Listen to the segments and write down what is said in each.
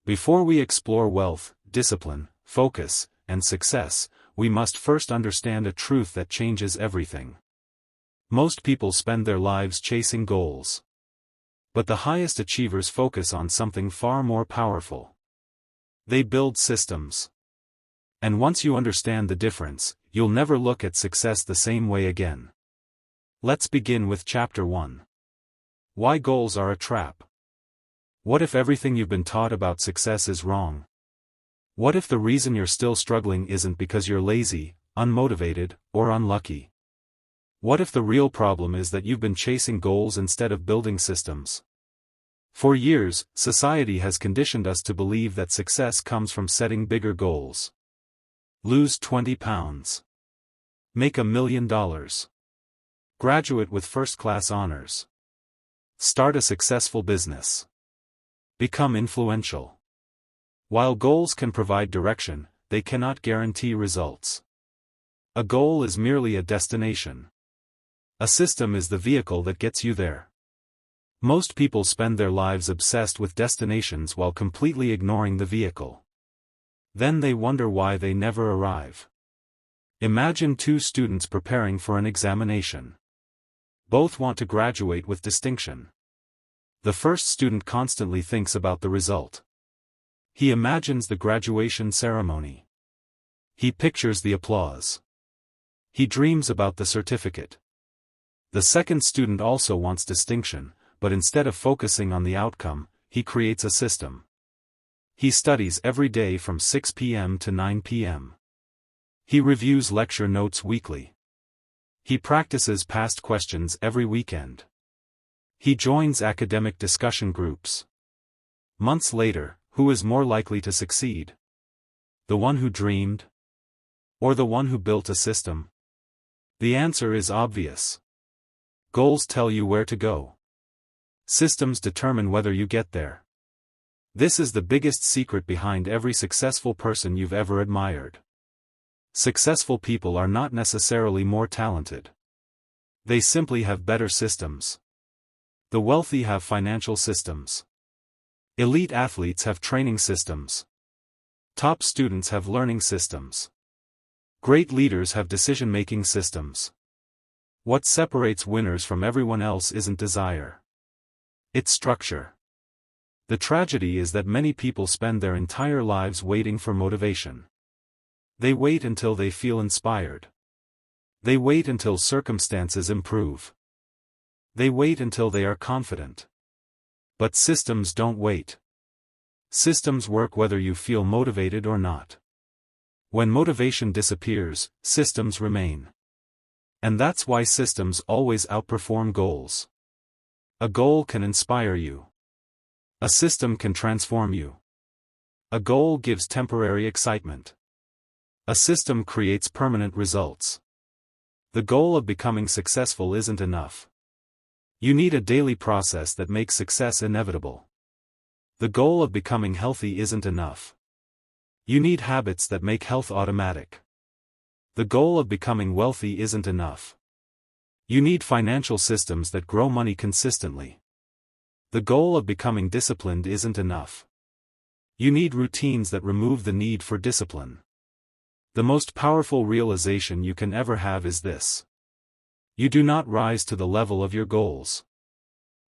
Before we explore wealth, discipline, focus, and success, we must first understand a truth that changes everything. Most people spend their lives chasing goals. But the highest achievers focus on something far more powerful. They build systems. And once you understand the difference, you'll never look at success the same way again. Let's begin with Chapter 1. Why goals are a trap. What if everything you've been taught about success is wrong? What if the reason you're still struggling isn't because you're lazy, unmotivated, or unlucky? What if the real problem is that you've been chasing goals instead of building systems? For years, society has conditioned us to believe that success comes from setting bigger goals. Lose 20 pounds. Make $1 million. Graduate with first-class honors. Start a successful business. Become influential. While goals can provide direction, they cannot guarantee results. A goal is merely a destination. A system is the vehicle that gets you there. Most people spend their lives obsessed with destinations while completely ignoring the vehicle. Then they wonder why they never arrive. Imagine two students preparing for an examination. Both want to graduate with distinction. The first student constantly thinks about the result. He imagines the graduation ceremony. He pictures the applause. He dreams about the certificate. The second student also wants distinction, but instead of focusing on the outcome, he creates a system. He studies every day from 6 p.m. to 9 p.m. He reviews lecture notes weekly. He practices past questions every weekend. He joins academic discussion groups. Months later, who is more likely to succeed? The one who dreamed? Or the one who built a system? The answer is obvious. Goals tell you where to go. Systems determine whether you get there. This is the biggest secret behind every successful person you've ever admired. Successful people are not necessarily more talented. They simply have better systems. The wealthy have financial systems. Elite athletes have training systems. Top students have learning systems. Great leaders have decision-making systems. What separates winners from everyone else isn't desire. It's structure. The tragedy is that many people spend their entire lives waiting for motivation. They wait until they feel inspired. They wait until circumstances improve. They wait until they are confident. But systems don't wait. Systems work whether you feel motivated or not. When motivation disappears, systems remain. And that's why systems always outperform goals. A goal can inspire you. A system can transform you. A goal gives temporary excitement. A system creates permanent results. The goal of becoming successful isn't enough. You need a daily process that makes success inevitable. The goal of becoming healthy isn't enough. You need habits that make health automatic. The goal of becoming wealthy isn't enough. You need financial systems that grow money consistently. The goal of becoming disciplined isn't enough. You need routines that remove the need for discipline. The most powerful realization you can ever have is this. You do not rise to the level of your goals.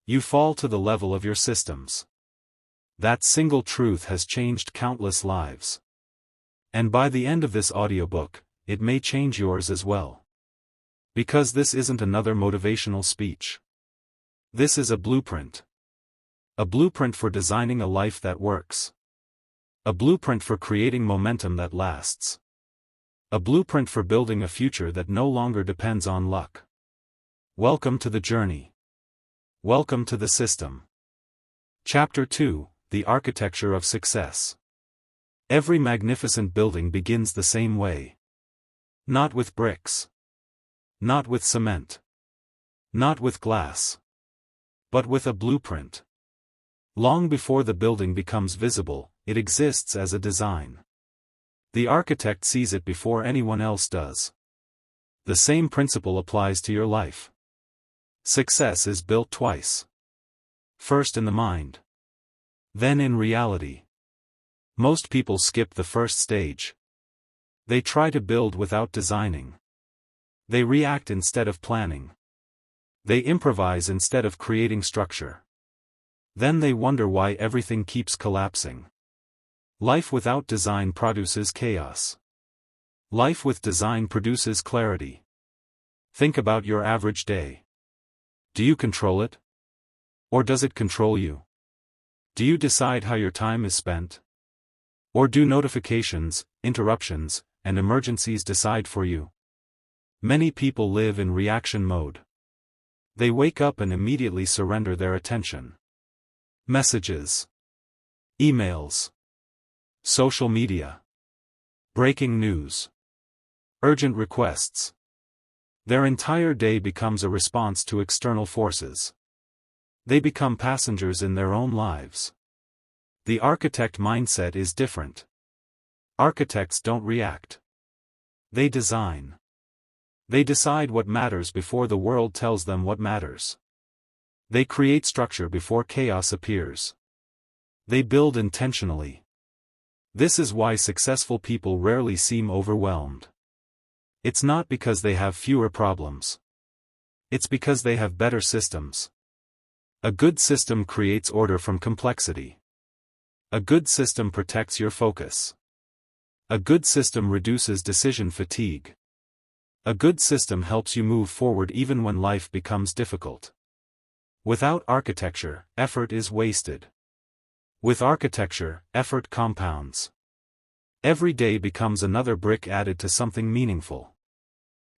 You fall to the level of your systems. That single truth has changed countless lives. And by the end of this audiobook, it may change yours as well. Because this isn't another motivational speech. This is a blueprint. A blueprint for designing a life that works. A blueprint for creating momentum that lasts. A blueprint for building a future that no longer depends on luck. Welcome to the journey. Welcome to the system. Chapter 2, The Architecture of Success. Every magnificent building begins the same way. Not with bricks. Not with cement. Not with glass. But with a blueprint. Long before the building becomes visible, it exists as a design. The architect sees it before anyone else does. The same principle applies to your life. Success is built twice. First in the mind. Then in reality. Most people skip the first stage. They try to build without designing. They react instead of planning. They improvise instead of creating structure. Then they wonder why everything keeps collapsing. Life without design produces chaos. Life with design produces clarity. Think about your average day. Do you control it? Or does it control you? Do you decide how your time is spent? Or do notifications, interruptions, and emergencies decide for you? Many people live in reaction mode. They wake up and immediately surrender their attention. Messages, emails, social media, breaking news, urgent requests. Their entire day becomes a response to external forces. They become passengers in their own lives. The architect mindset is different. Architects don't react. They design. They decide what matters before the world tells them what matters. They create structure before chaos appears. They build intentionally. This is why successful people rarely seem overwhelmed. It's not because they have fewer problems. It's because they have better systems. A good system creates order from complexity. A good system protects your focus. A good system reduces decision fatigue. A good system helps you move forward even when life becomes difficult. Without architecture, effort is wasted. With architecture, effort compounds. Every day becomes another brick added to something meaningful.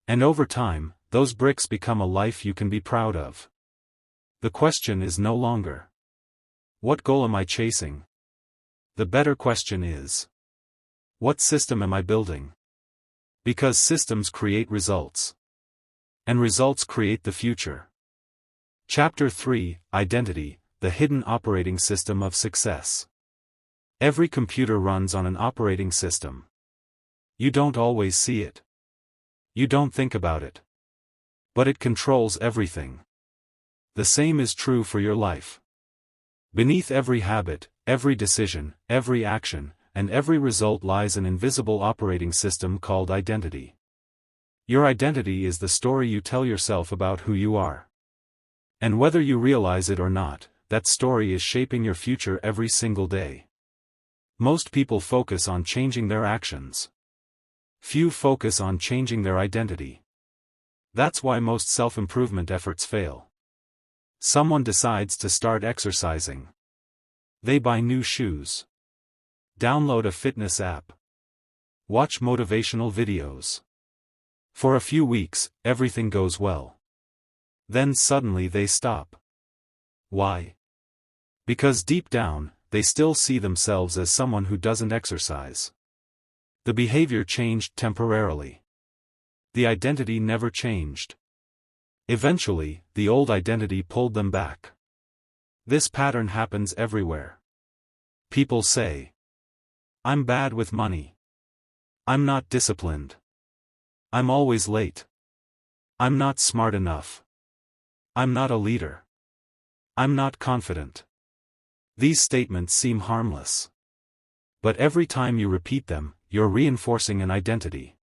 And over time, those bricks become a life you can be proud of. The question is no longer, what goal am I chasing? The better question is, what system am I building? Because systems create results. And results create the future. Chapter 3, Identity, the hidden operating system of success. Every computer runs on an operating system. You don't always see it. You don't think about it. But it controls everything. The same is true for your life. Beneath every habit, every decision, every action, and every result lies an invisible operating system called identity. Your identity is the story you tell yourself about who you are. And whether you realize it or not, that story is shaping your future every single day. Most people focus on changing their actions. Few focus on changing their identity. That's why most self-improvement efforts fail. Someone decides to start exercising. They buy new shoes. Download a fitness app. Watch motivational videos. For a few weeks, everything goes well. Then suddenly they stop. Why? Because deep down, they still see themselves as someone who doesn't exercise. The behavior changed temporarily. The identity never changed. Eventually, the old identity pulled them back. This pattern happens everywhere. People say, I'm bad with money. I'm not disciplined. I'm always late. I'm not smart enough. I'm not a leader. I'm not confident. These statements seem harmless. But every time you repeat them, you're reinforcing an identity.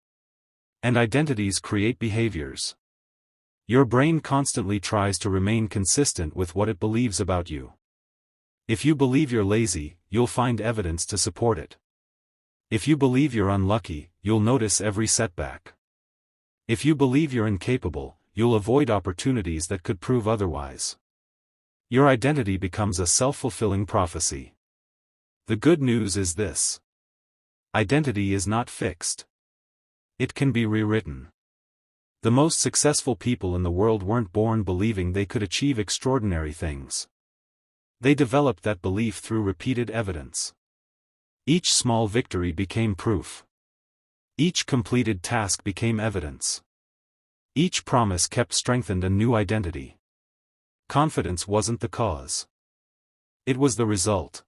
And identities create behaviors. Your brain constantly tries to remain consistent with what it believes about you. If you believe you're lazy, you'll find evidence to support it. If you believe you're unlucky, you'll notice every setback. If you believe you're incapable, you'll avoid opportunities that could prove otherwise. Your identity becomes a self-fulfilling prophecy. The good news is this. Identity is not fixed. It can be rewritten. The most successful people in the world weren't born believing they could achieve extraordinary things. They developed that belief through repeated evidence. Each small victory became proof. Each completed task became evidence. Each promise kept strengthened a new identity. Confidence wasn't the cause. It was the result.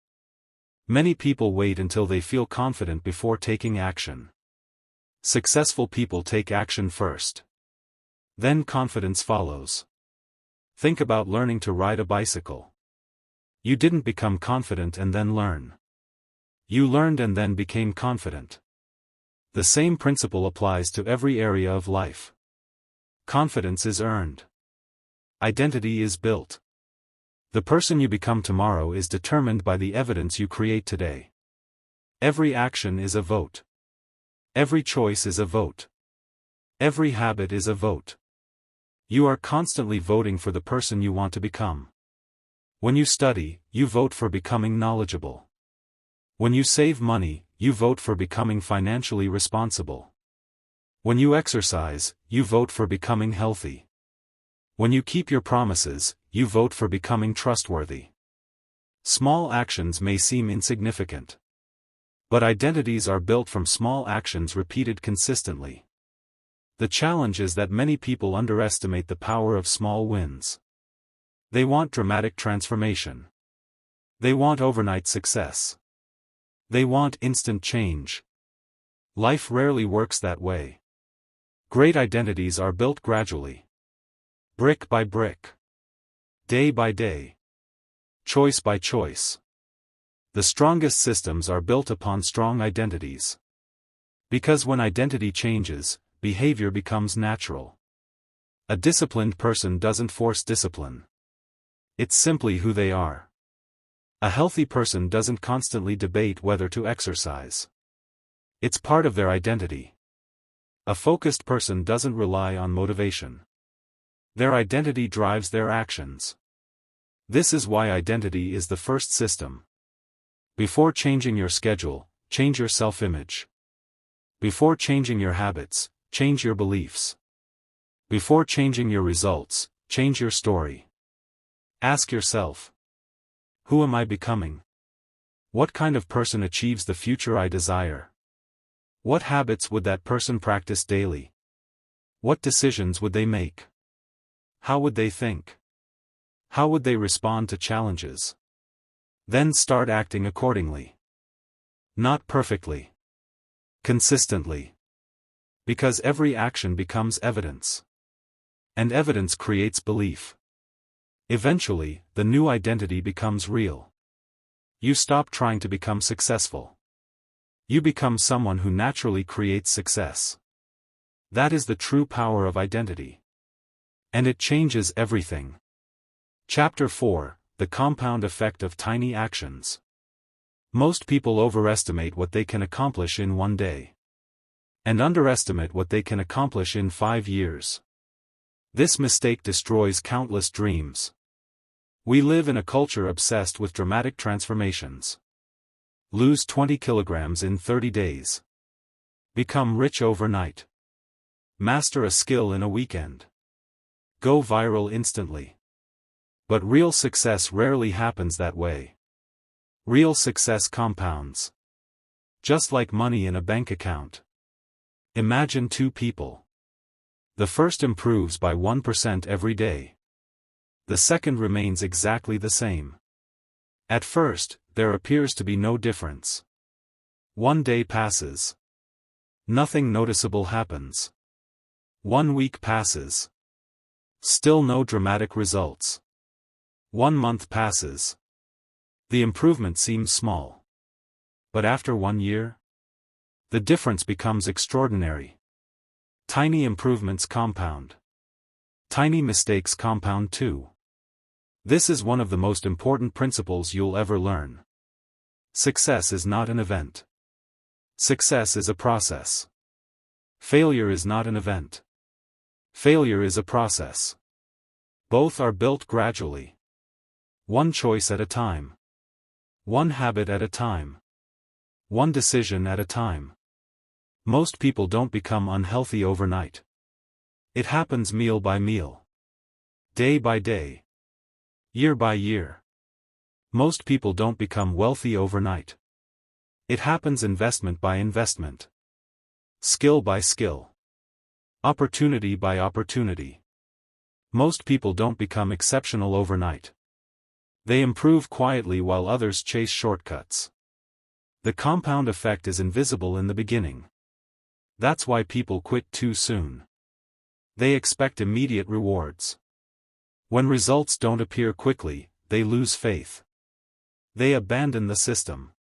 Many people wait until they feel confident before taking action. Successful people take action first. Then confidence follows. Think about learning to ride a bicycle. You didn't become confident and then learn. You learned and then became confident. The same principle applies to every area of life. Confidence is earned. Identity is built. The person you become tomorrow is determined by the evidence you create today. Every action is a vote. Every choice is a vote. Every habit is a vote. You are constantly voting for the person you want to become. When you study, you vote for becoming knowledgeable. When you save money, you vote for becoming financially responsible. When you exercise, you vote for becoming healthy. When you keep your promises, you vote for becoming trustworthy. Small actions may seem insignificant. But identities are built from small actions repeated consistently. The challenge is that many people underestimate the power of small wins. They want dramatic transformation. They want overnight success. They want instant change. Life rarely works that way. Great identities are built gradually. Brick by brick. Day by day. Choice by choice. The strongest systems are built upon strong identities. Because when identity changes, behavior becomes natural. A disciplined person doesn't force discipline. It's simply who they are. A healthy person doesn't constantly debate whether to exercise. It's part of their identity. A focused person doesn't rely on motivation. Their identity drives their actions. This is why identity is the first system. Before changing your schedule, change your self-image. Before changing your habits, change your beliefs. Before changing your results, change your story. Ask yourself, who am I becoming? What kind of person achieves the future I desire? What habits would that person practice daily? What decisions would they make? How would they think? How would they respond to challenges? Then start acting accordingly. Not perfectly. Consistently. Because every action becomes evidence. And evidence creates belief. Eventually, the new identity becomes real. You stop trying to become successful. You become someone who naturally creates success. That is the true power of identity. And it changes everything. Chapter 4. The compound effect of tiny actions. Most people overestimate what they can accomplish in one day. And underestimate what they can accomplish in 5 years. This mistake destroys countless dreams. We live in a culture obsessed with dramatic transformations. Lose 20 kilograms in 30 days. Become rich overnight. Master a skill in a weekend. Go viral instantly. But real success rarely happens that way. Real success compounds. Just like money in a bank account. Imagine 2 people. The first improves by 1% every day. The second remains exactly the same. At first, there appears to be no difference. 1 day passes. Nothing noticeable happens. 1 week passes. Still no dramatic results. 1 month passes. The improvement seems small. But after 1 year, the difference becomes extraordinary. Tiny improvements compound. Tiny mistakes compound too. This is one of the most important principles you'll ever learn. Success is not an event. Success is a process. Failure is not an event. Failure is a process. Both are built gradually. 1 choice at a time. 1 habit at a time. 1 decision at a time. Most people don't become unhealthy overnight. It happens meal by meal. Day by day. Year by year. Most people don't become wealthy overnight. It happens investment by investment. Skill by skill. Opportunity by opportunity. Most people don't become exceptional overnight. They improve quietly while others chase shortcuts. The compound effect is invisible in the beginning. That's why people quit too soon. They expect immediate rewards. When results don't appear quickly, they lose faith. They abandon the system.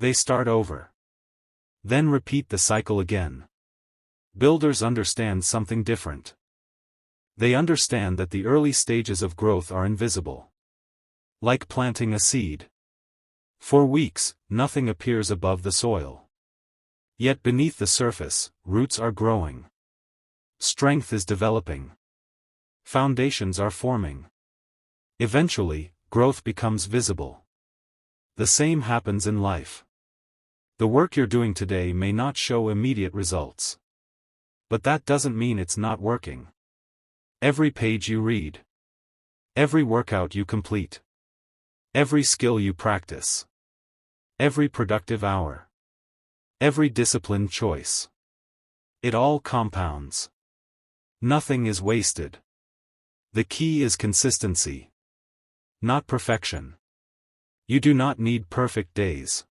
They start over. Then repeat the cycle again. Builders understand something different. They understand that the early stages of growth are invisible. Like planting a seed. For weeks, nothing appears above the soil. Yet beneath the surface, roots are growing. Strength is developing. Foundations are forming. Eventually, growth becomes visible. The same happens in life. The work you're doing today may not show immediate results. But that doesn't mean it's not working. Every page you read. Every workout you complete. Every skill you practice. Every productive hour. Every disciplined choice. It all compounds. Nothing is wasted. The key is consistency. Not perfection. You do not need perfect days.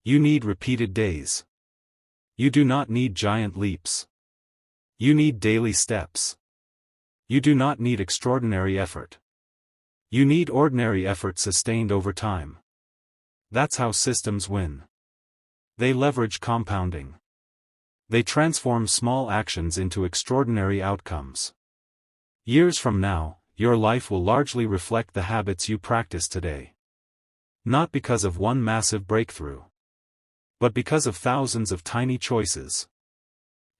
You need repeated days. You do not need giant leaps. You need daily steps. You do not need extraordinary effort. You need ordinary effort sustained over time. That's how systems win. They leverage compounding. They transform small actions into extraordinary outcomes. Years from now, your life will largely reflect the habits you practice today. Not because of one massive breakthrough, but because of thousands of tiny choices.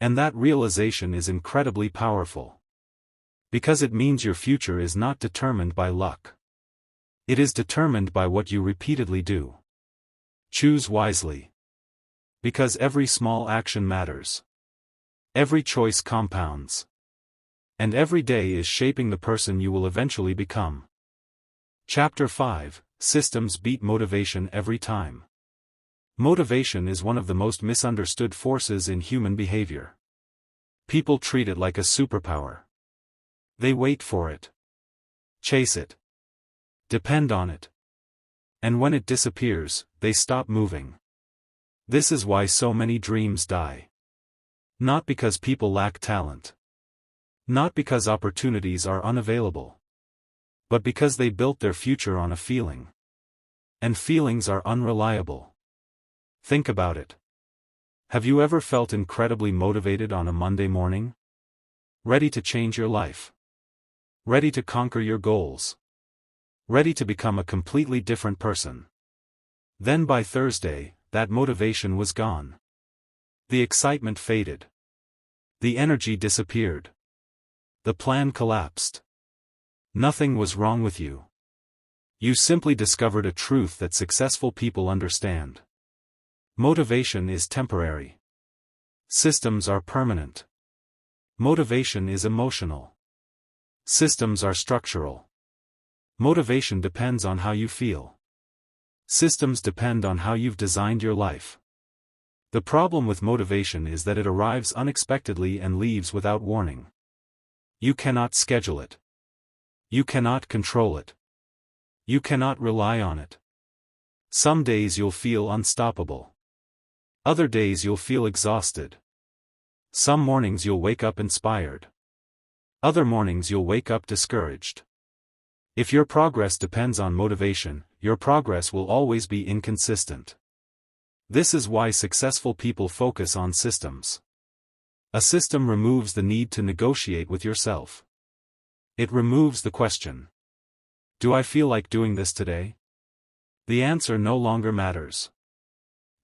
And that realization is incredibly powerful. Because it means your future is not determined by luck. It is determined by what you repeatedly do. Choose wisely. Because every small action matters. Every choice compounds. And every day is shaping the person you will eventually become. Chapter 5: Systems beat motivation every time. Motivation is one of the most misunderstood forces in human behavior. People treat it like a superpower. They wait for it. Chase it. Depend on it. And when it disappears, they stop moving. This is why so many dreams die. Not because people lack talent. Not because opportunities are unavailable. But because they built their future on a feeling. And feelings are unreliable. Think about it. Have you ever felt incredibly motivated on a Monday morning? Ready to change your life. Ready to conquer your goals. Ready to become a completely different person. Then by Thursday, that motivation was gone. The excitement faded. The energy disappeared. The plan collapsed. Nothing was wrong with you. You simply discovered a truth that successful people understand. Motivation is temporary. Systems are permanent. Motivation is emotional. Systems are structural. Motivation depends on how you feel. Systems depend on how you've designed your life. The problem with motivation is that it arrives unexpectedly and leaves without warning. You cannot schedule it. You cannot control it. You cannot rely on it. Some days you'll feel unstoppable. Other days you'll feel exhausted. Some mornings you'll wake up inspired. Other mornings you'll wake up discouraged. If your progress depends on motivation, your progress will always be inconsistent. This is why successful people focus on systems. A system removes the need to negotiate with yourself. It removes the question. Do I feel like doing this today? The answer no longer matters.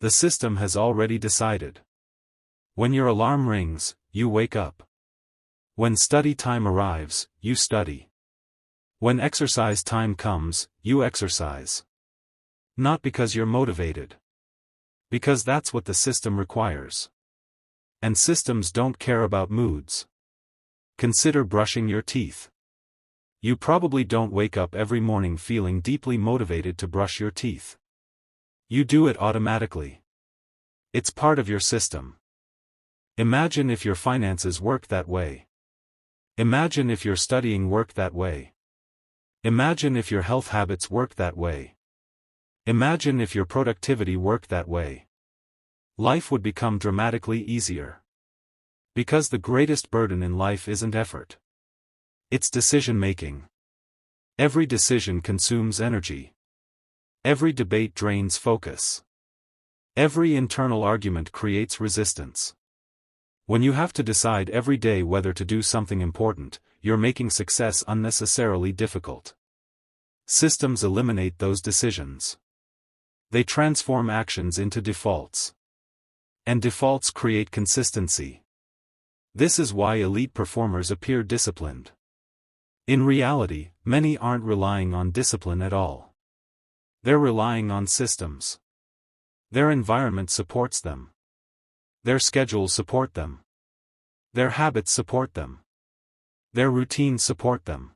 The system has already decided. When your alarm rings, you wake up. When study time arrives, you study. When exercise time comes, you exercise. Not because you're motivated. Because that's what the system requires. And systems don't care about moods. Consider brushing your teeth. You probably don't wake up every morning feeling deeply motivated to brush your teeth. You do it automatically. It's part of your system. Imagine if your finances worked that way. Imagine if your studying worked that way. Imagine if your health habits worked that way. Imagine if your productivity worked that way. Life would become dramatically easier. Because the greatest burden in life isn't effort. It's decision-making. Every decision consumes energy. Every debate drains focus. Every internal argument creates resistance. When you have to decide every day whether to do something important, you're making success unnecessarily difficult. Systems eliminate those decisions. They transform actions into defaults. And defaults create consistency. This is why elite performers appear disciplined. In reality, many aren't relying on discipline at all. They're relying on systems. Their environment supports them. Their schedules support them. Their habits support them. Their routines support them.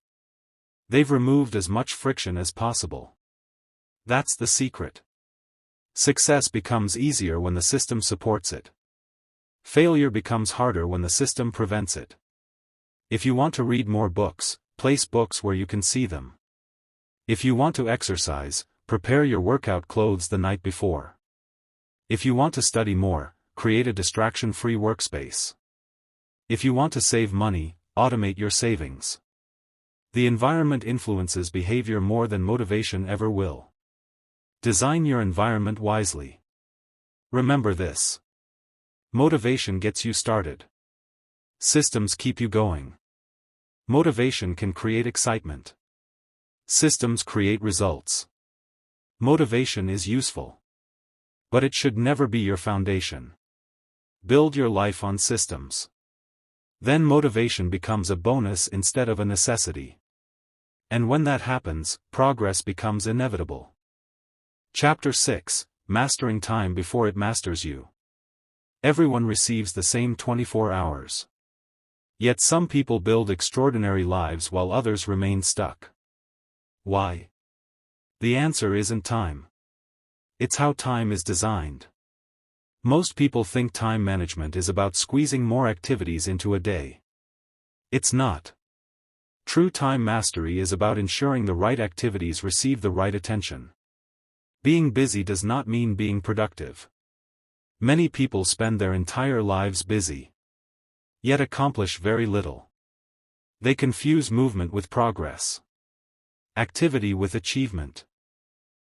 They've removed as much friction as possible. That's the secret. Success becomes easier when the system supports it. Failure becomes harder when the system prevents it. If you want to read more books, place books where you can see them. If you want to exercise, prepare your workout clothes the night before. If you want to study more, create a distraction-free workspace. If you want to save money, automate your savings. The environment influences behavior more than motivation ever will. Design your environment wisely. Remember this. Motivation gets you started. Systems keep you going. Motivation can create excitement. Systems create results. Motivation is useful. But it should never be your foundation. Build your life on systems. Then motivation becomes a bonus instead of a necessity. And when that happens, progress becomes inevitable. Chapter 6: Mastering Time Before It Masters You. Everyone receives the same 24 hours. Yet some people build extraordinary lives while others remain stuck. Why? The answer isn't time. It's how time is designed. Most people think time management is about squeezing more activities into a day. It's not. True time mastery is about ensuring the right activities receive the right attention. Being busy does not mean being productive. Many people spend their entire lives busy, yet accomplish very little. They confuse movement with progress, activity with achievement,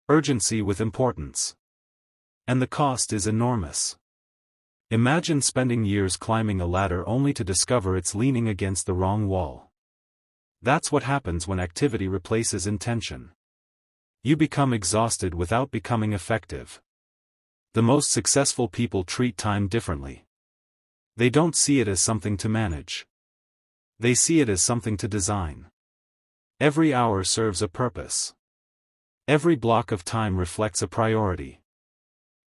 urgency with importance. And the cost is enormous. Imagine spending years climbing a ladder only to discover it's leaning against the wrong wall. That's what happens when activity replaces intention. You become exhausted without becoming effective. The most successful people treat time differently. They don't see it as something to manage. They see it as something to design. Every hour serves a purpose. Every block of time reflects a priority.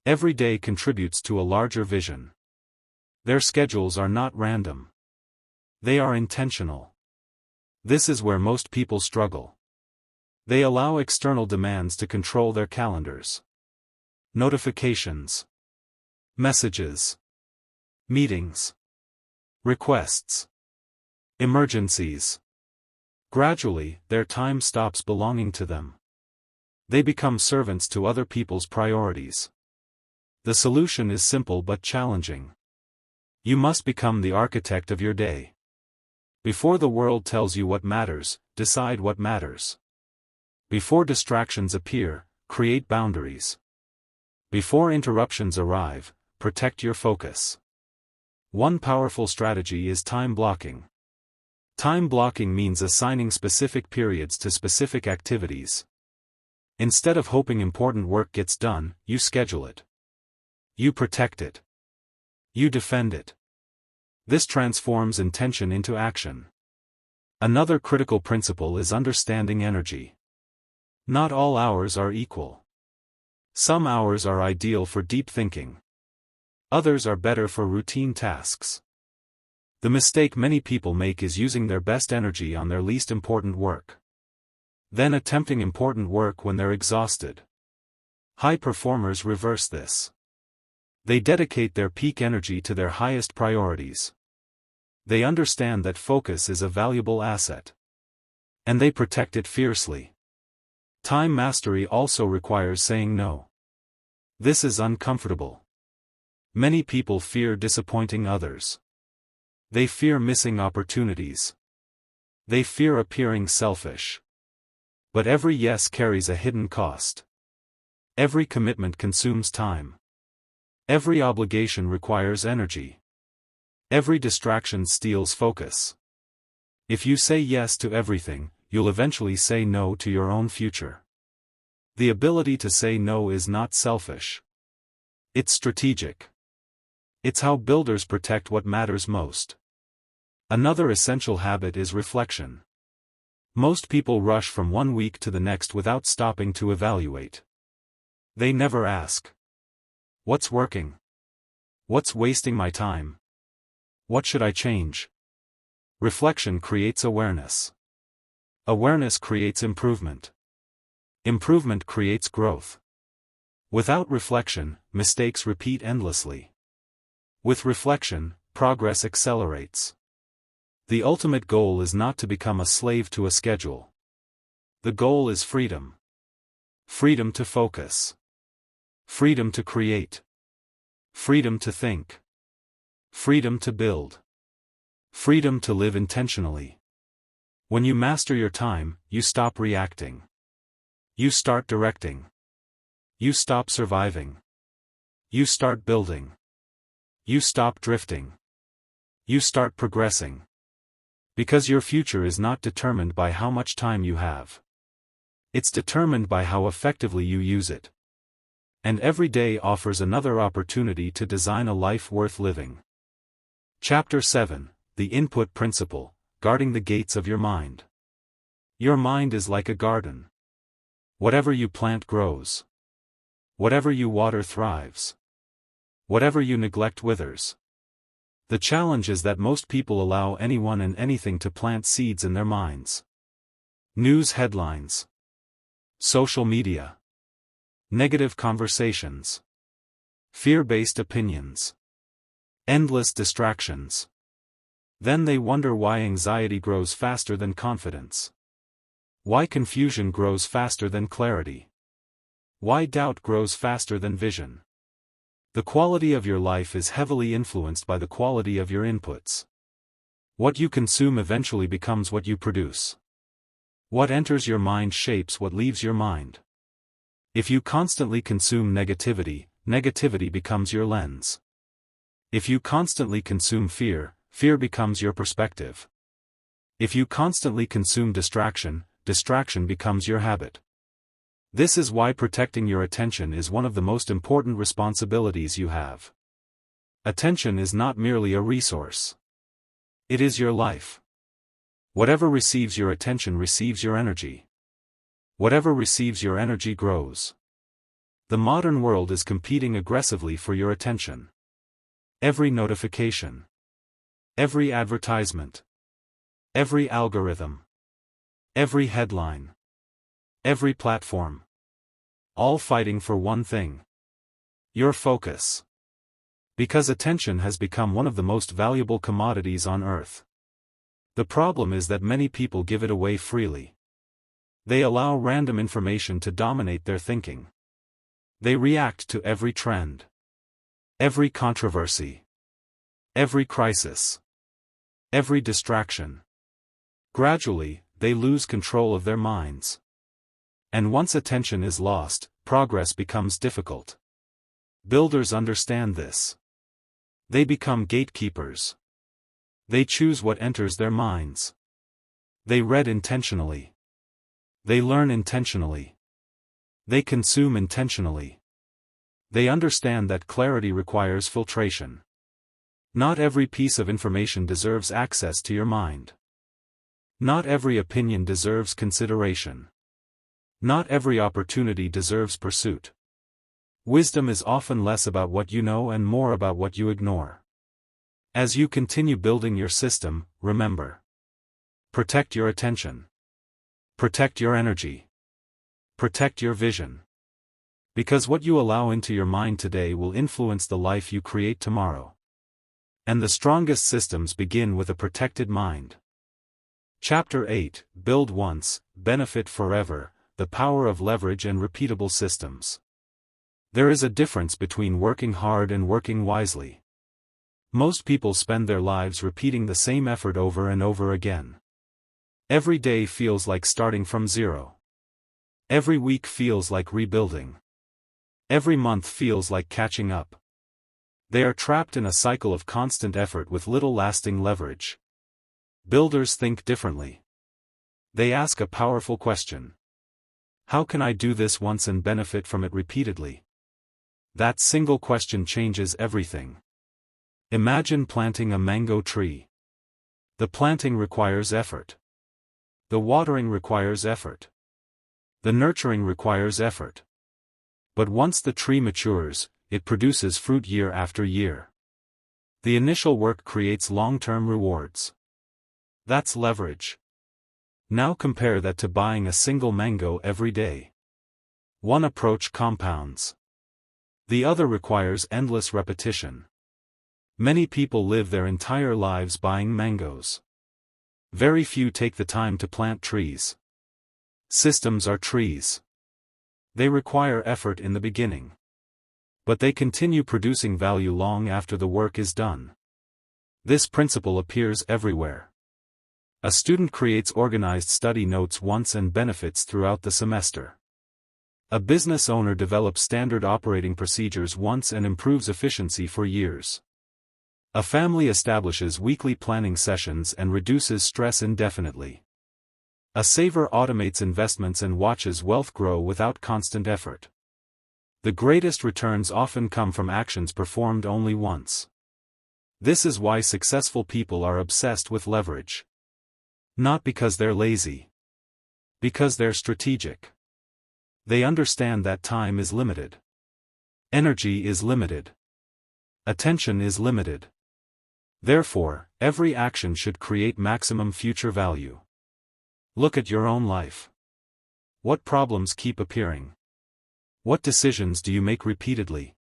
Every day contributes to a larger vision. Their schedules are not random. They are intentional. This is where most people struggle. They allow external demands to control their calendars. Notifications, messages, meetings, requests, emergencies. Gradually, their time stops belonging to them. They become servants to other people's priorities. The solution is simple but challenging. You must become the architect of your day. Before the world tells you what matters, decide what matters. Before distractions appear, create boundaries. Before interruptions arrive, protect your focus. One powerful strategy is time blocking. Time blocking means assigning specific periods to specific activities. Instead of hoping important work gets done, you schedule it. You protect it. You defend it. This transforms intention into action. Another critical principle is understanding energy. Not all hours are equal. Some hours are ideal for deep thinking. Others are better for routine tasks. The mistake many people make is using their best energy on their least important work. Then attempting important work when they're exhausted. High performers reverse this. They dedicate their peak energy to their highest priorities. They understand that focus is a valuable asset. And they protect it fiercely. Time mastery also requires saying no. This is uncomfortable. Many people fear disappointing others. They fear missing opportunities. They fear appearing selfish. But every yes carries a hidden cost. Every commitment consumes time. Every obligation requires energy. Every distraction steals focus. If you say yes to everything, you'll eventually say no to your own future. The ability to say no is not selfish. It's strategic. It's how builders protect what matters most. Another essential habit is reflection. Most people rush from one week to the next without stopping to evaluate. They never ask, what's working? What's wasting my time? What should I change? Reflection creates awareness. Awareness creates improvement. Improvement creates growth. Without reflection, mistakes repeat endlessly. With reflection, progress accelerates. The ultimate goal is not to become a slave to a schedule. The goal is freedom. Freedom to focus. Freedom to create. Freedom to think. Freedom to build. Freedom to live intentionally. When you master your time, you stop reacting. You start directing. You stop surviving. You start building. You stop drifting. You start progressing. Because your future is not determined by how much time you have. It's determined by how effectively you use it. And every day offers another opportunity to design a life worth living. Chapter 7, The Input Principle, Guarding the Gates of Your Mind. Your mind is like a garden. Whatever you plant grows. Whatever you water thrives. Whatever you neglect withers. The challenge is that most people allow anyone and anything to plant seeds in their minds. News headlines. Social media. Negative conversations. Fear-based opinions. Endless distractions. Then they wonder why anxiety grows faster than confidence. Why confusion grows faster than clarity. Why doubt grows faster than vision. The quality of your life is heavily influenced by the quality of your inputs. What you consume eventually becomes what you produce. What enters your mind shapes what leaves your mind. If you constantly consume negativity, negativity becomes your lens. If you constantly consume fear, fear becomes your perspective. If you constantly consume distraction, distraction becomes your habit. This is why protecting your attention is one of the most important responsibilities you have. Attention is not merely a resource. It is your life. Whatever receives your attention receives your energy. Whatever receives your energy grows. The modern world is competing aggressively for your attention. Every notification. Every advertisement. Every algorithm. Every headline. Every platform. All fighting for one thing. Your focus. Because attention has become one of the most valuable commodities on earth. The problem is that many people give it away freely. They allow random information to dominate their thinking. They react to every trend. Every controversy. Every crisis. Every distraction. Gradually, they lose control of their minds. And once attention is lost, progress becomes difficult. Builders understand this. They become gatekeepers. They choose what enters their minds. They read intentionally. They learn intentionally. They consume intentionally. They understand that clarity requires filtration. Not every piece of information deserves access to your mind. Not every opinion deserves consideration. Not every opportunity deserves pursuit. Wisdom is often less about what you know and more about what you ignore. As you continue building your system, remember. Protect your attention. Protect your energy. Protect your vision. Because what you allow into your mind today will influence the life you create tomorrow. And the strongest systems begin with a protected mind. Chapter 8, Build Once, Benefit Forever, The Power of Leverage and Repeatable Systems. There is a difference between working hard and working wisely. Most people spend their lives repeating the same effort over and over again. Every day feels like starting from zero. Every week feels like rebuilding. Every month feels like catching up. They are trapped in a cycle of constant effort with little lasting leverage. Builders think differently. They ask a powerful question. How can I do this once and benefit from it repeatedly? That single question changes everything. Imagine planting a mango tree. The planting requires effort. The watering requires effort. The nurturing requires effort. But once the tree matures, it produces fruit year after year. The initial work creates long-term rewards. That's leverage. Now compare that to buying a single mango every day. One approach compounds. The other requires endless repetition. Many people live their entire lives buying mangoes. Very few take the time to plant trees. Systems are trees. They require effort in the beginning. But they continue producing value long after the work is done. This principle appears everywhere. A student creates organized study notes once and benefits throughout the semester. A business owner develops standard operating procedures once and improves efficiency for years. A family establishes weekly planning sessions and reduces stress indefinitely. A saver automates investments and watches wealth grow without constant effort. The greatest returns often come from actions performed only once. This is why successful people are obsessed with leverage. Not because they're lazy. Because they're strategic. They understand that time is limited. Energy is limited. Attention is limited. Therefore, every action should create maximum future value. Look at your own life. What problems keep appearing? What decisions do you make repeatedly?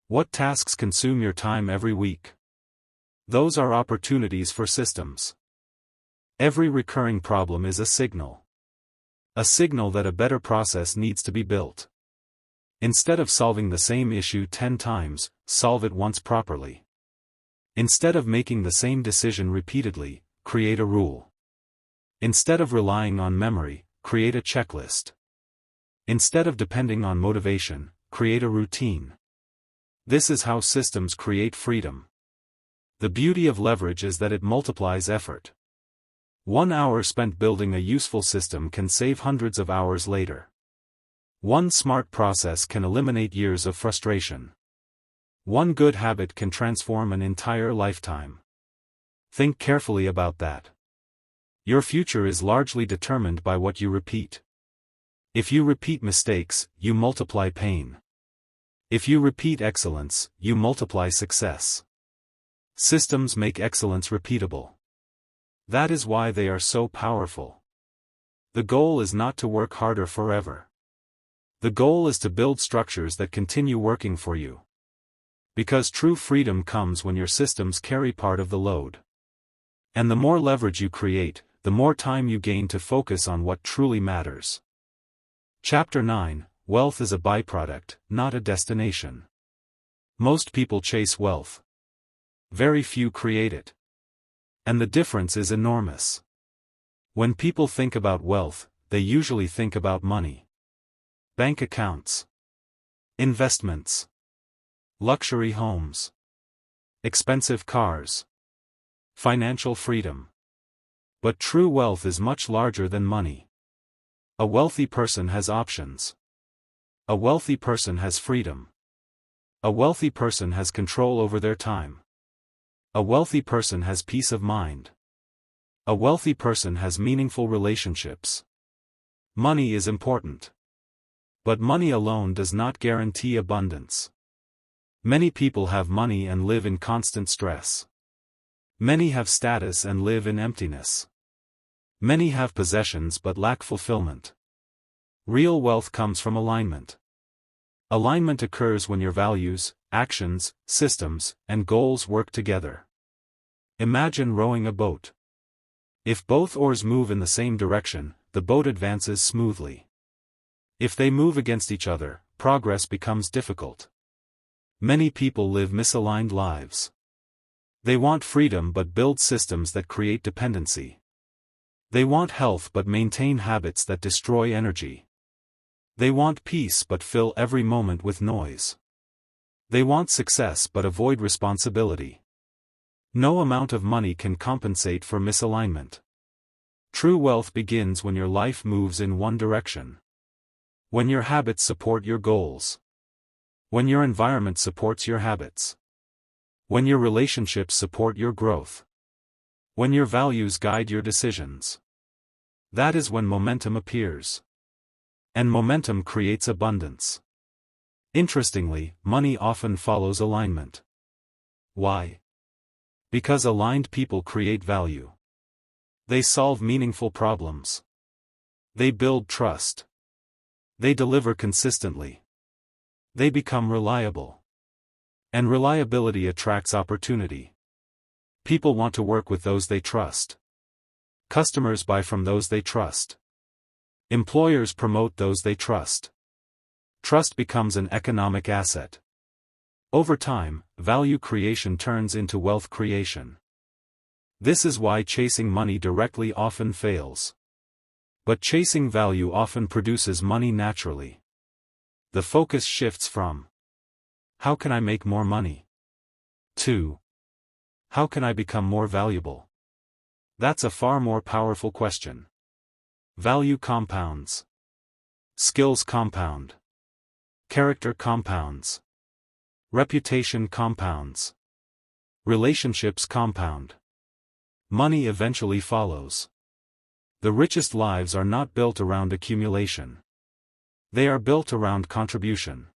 What tasks consume your time every week? Those are opportunities for systems. Every recurring problem is a signal. A signal that a better process needs to be built. Instead of solving the same issue 10 times, solve it once properly. Instead of making the same decision repeatedly, create a rule. Instead of relying on memory, create a checklist. Instead of depending on motivation, create a routine. This is how systems create freedom. The beauty of leverage is that it multiplies effort. 1 hour spent building a useful system can save hundreds of hours later. One smart process can eliminate years of frustration. One good habit can transform an entire lifetime. Think carefully about that. Your future is largely determined by what you repeat. If you repeat mistakes, you multiply pain. If you repeat excellence, you multiply success. Systems make excellence repeatable. That is why they are so powerful. The goal is not to work harder forever. The goal is to build structures that continue working for you. Because true freedom comes when your systems carry part of the load. And the more leverage you create, the more time you gain to focus on what truly matters. Chapter 9: Wealth is a byproduct, not a destination. Most people chase wealth. Very few create it. And the difference is enormous. When people think about wealth, they usually think about money. Bank accounts. Investments. Luxury homes. Expensive cars. Financial freedom. But true wealth is much larger than money. A wealthy person has options. A wealthy person has freedom. A wealthy person has control over their time. A wealthy person has peace of mind. A wealthy person has meaningful relationships. Money is important. But money alone does not guarantee abundance. Many people have money and live in constant stress. Many have status and live in emptiness. Many have possessions but lack fulfillment. Real wealth comes from alignment. Alignment occurs when your values, actions, systems, and goals work together. Imagine rowing a boat. If both oars move in the same direction, the boat advances smoothly. If they move against each other, progress becomes difficult. Many people live misaligned lives. They want freedom but build systems that create dependency. They want health but maintain habits that destroy energy. They want peace but fill every moment with noise. They want success but avoid responsibility. No amount of money can compensate for misalignment. True wealth begins when your life moves in one direction. When your habits support your goals. When your environment supports your habits. When your relationships support your growth. When your values guide your decisions. That is when momentum appears. And momentum creates abundance. Interestingly, money often follows alignment. Why? Because aligned people create value. They solve meaningful problems. They build trust. They deliver consistently. They become reliable. And reliability attracts opportunity. People want to work with those they trust. Customers buy from those they trust. Employers promote those they trust. Trust becomes an economic asset. Over time, value creation turns into wealth creation. This is why chasing money directly often fails. But chasing value often produces money naturally. The focus shifts from how can I make more money? To how can I become more valuable? That's a far more powerful question. Value compounds. Skills compound. Character compounds. Reputation compounds. Relationships compound. Money eventually follows. The richest lives are not built around accumulation. They are built around contribution.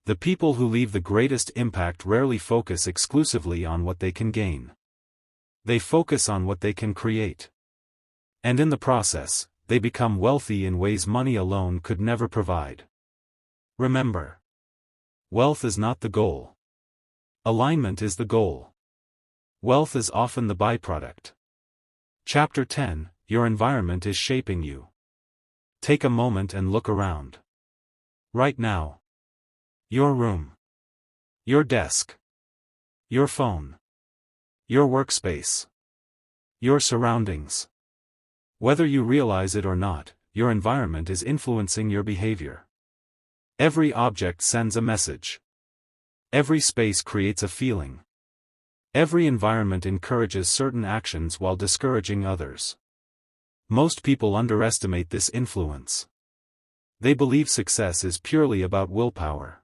The people who leave the greatest impact rarely focus exclusively on what they can gain. They focus on what they can create. And in the process, they become wealthy in ways money alone could never provide. Remember, wealth is not the goal. Alignment is the goal. Wealth is often the byproduct. Chapter 10, Your environment is shaping you. Take a moment and look around. Right now. Your room. Your desk. Your phone. Your workspace. Your surroundings. Whether you realize it or not, your environment is influencing your behavior. Every object sends a message. Every space creates a feeling. Every environment encourages certain actions while discouraging others. Most people underestimate this influence. They believe success is purely about willpower.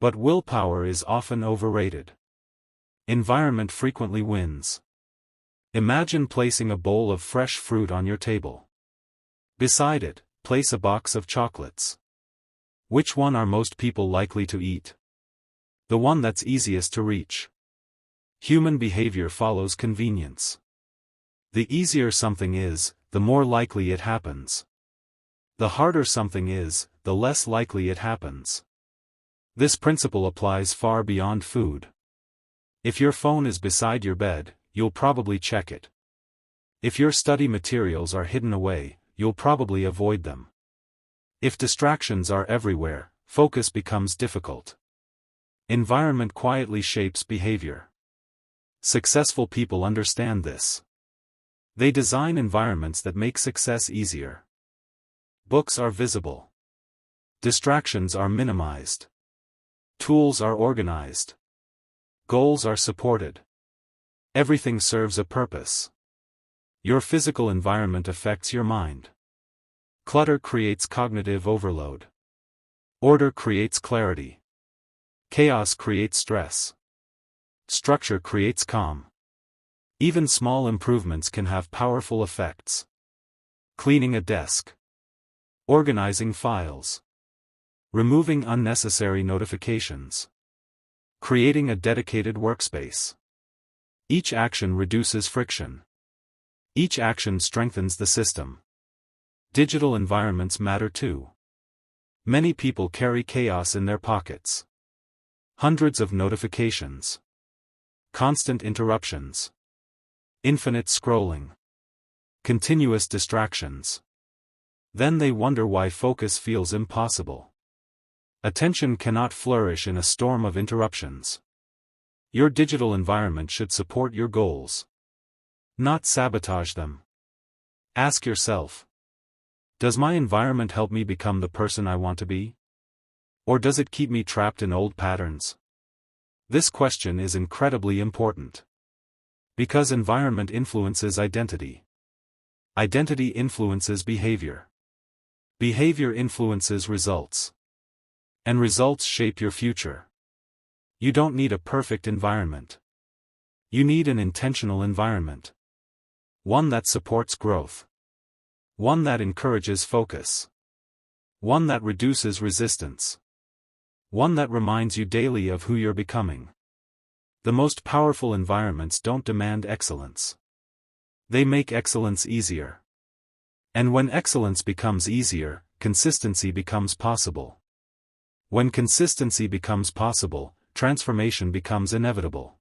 But willpower is often overrated. Environment frequently wins. Imagine placing a bowl of fresh fruit on your table. Beside it, place a box of chocolates. Which one are most people likely to eat? The one that's easiest to reach. Human behavior follows convenience. The easier something is, the more likely it happens. The harder something is, the less likely it happens. This principle applies far beyond food. If your phone is beside your bed, you'll probably check it. If your study materials are hidden away, you'll probably avoid them. If distractions are everywhere, focus becomes difficult. Environment quietly shapes behavior. Successful people understand this. They design environments that make success easier. Books are visible. Distractions are minimized. Tools are organized. Goals are supported. Everything serves a purpose. Your physical environment affects your mind. Clutter creates cognitive overload. Order creates clarity. Chaos creates stress. Structure creates calm. Even small improvements can have powerful effects. Cleaning a desk. Organizing files. Removing unnecessary notifications. Creating a dedicated workspace. Each action reduces friction. Each action strengthens the system. Digital environments matter too. Many people carry chaos in their pockets. Hundreds of notifications. Constant interruptions. Infinite scrolling. Continuous distractions. Then they wonder why focus feels impossible. Attention cannot flourish in a storm of interruptions. Your digital environment should support your goals, not sabotage them. Ask yourself, does my environment help me become the person I want to be? Or does it keep me trapped in old patterns? This question is incredibly important. Because environment influences identity. Identity influences behavior. Behavior influences results. And results shape your future. You don't need a perfect environment. You need an intentional environment. One that supports growth. One that encourages focus. One that reduces resistance. One that reminds you daily of who you're becoming. The most powerful environments don't demand excellence. They make excellence easier. And when excellence becomes easier, consistency becomes possible. When consistency becomes possible, transformation becomes inevitable.